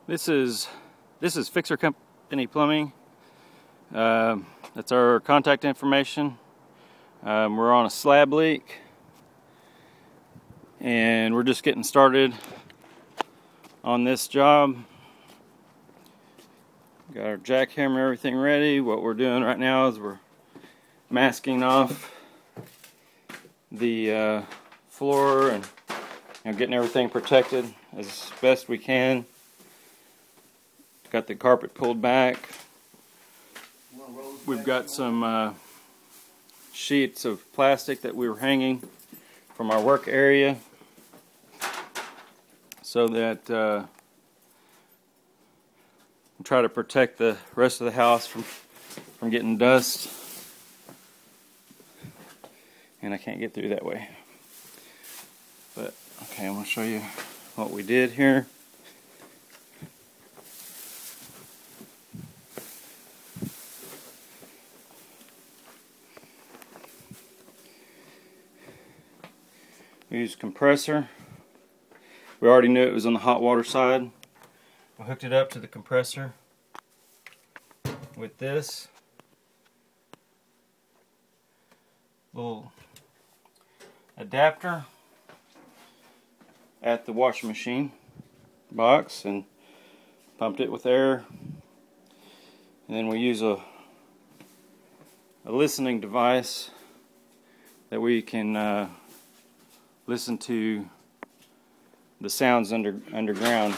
This is Fixer Company Plumbing. That's our contact information. We're on a slab leak, and we're just getting started on this job. Got our jackhammer, everything ready. What we're doing right now is we're masking off the floor and getting everything protected as best we can. Got the carpet pulled back. We've got some sheets of plastic that we were hanging from our work area so that we try to protect the rest of the house from getting dust. And I can't get through that way. But okay, I'm going to show you what we did here. We used compressor. We already knew it was on the hot water side. We hooked it up to the compressor with this little adapter at the washing machine box and pumped it with air. And then we use a listening device that we can listen to the sounds underground.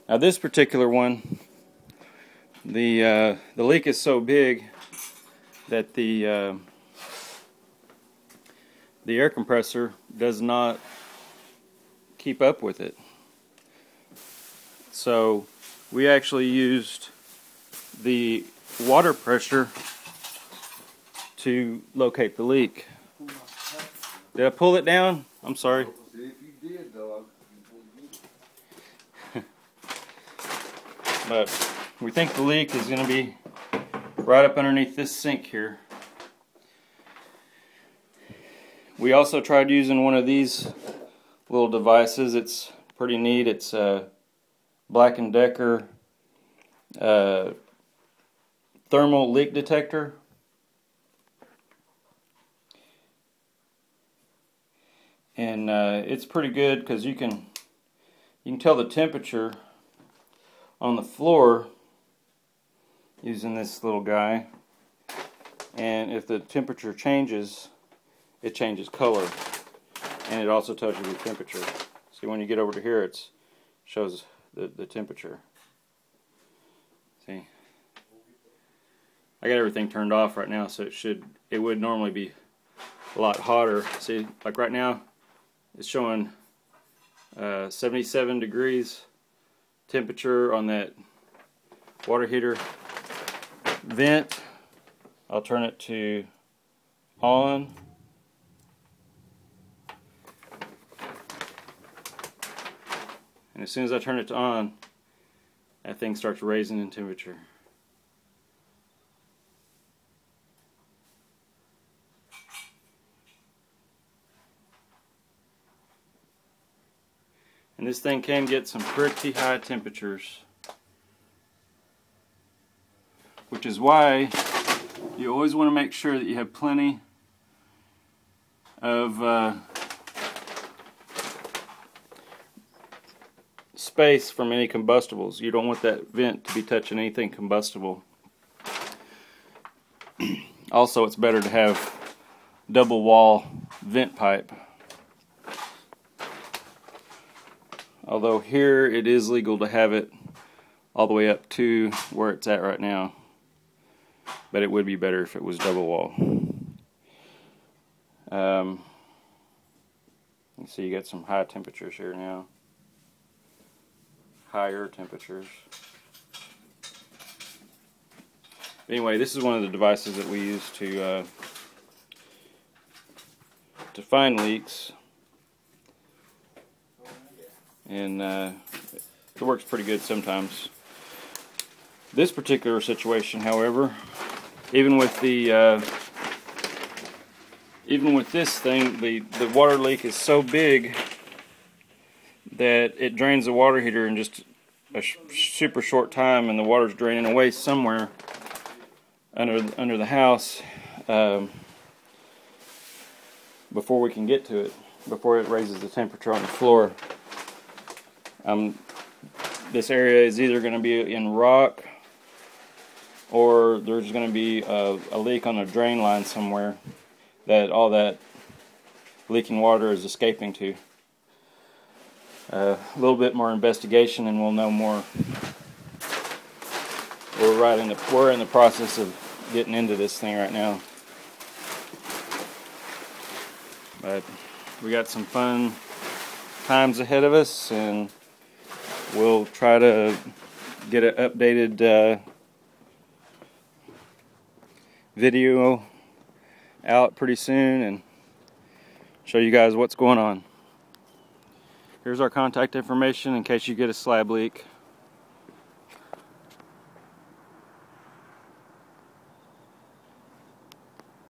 Now this particular one, the leak is so big that the air compressor does not keep up with it. So we actually used the water pressure to locate the leak. Did I pull it down? I'm sorry. If you did, though, But we think the leak is going to be right up underneath this sink here. We also tried using one of these little devices. It's pretty neat. It's a Black & Decker thermal leak detector. And it's pretty good because you can tell the temperature on the floor using this little guy, and if the temperature changes, it changes color, and it also tells you the temperature. See, when you get over to here, it shows the temperature. See, I got everything turned off right now, so it would normally be a lot hotter. See, like right now, it's showing 77 degrees temperature on that water heater vent. I'll turn it to on. And as soon as I turn it to on, that thing starts raising in temperature. And this thing can get some pretty high temperatures, which is why you always want to make sure that you have plenty of space from any combustibles. You don't want that vent to be touching anything combustible. Also, it's better to have double wall vent pipe. Although here it is legal to have it all the way up to where it's at right now. But it would be better if it was double wall. You see, you got some high temperatures here now. Higher temperatures. Anyway, this is one of the devices that we use to find leaks. And it works pretty good sometimes. This particular situation, however, even with this thing, the water leak is so big that it drains the water heater and just a super short time and the water's draining away somewhere under the house before we can get to it, before it raises the temperature on the floor. This area is either going to be in rock, or there's going to be a leak on the drain line somewhere that all that leaking water is escaping to. A little bit more investigation and we'll know more. We're in the process of getting into this thing right now. But we got some fun times ahead of us, and we'll try to get an updated video out pretty soon and show you guys what's going on. Here's our contact information in case you get a slab leak.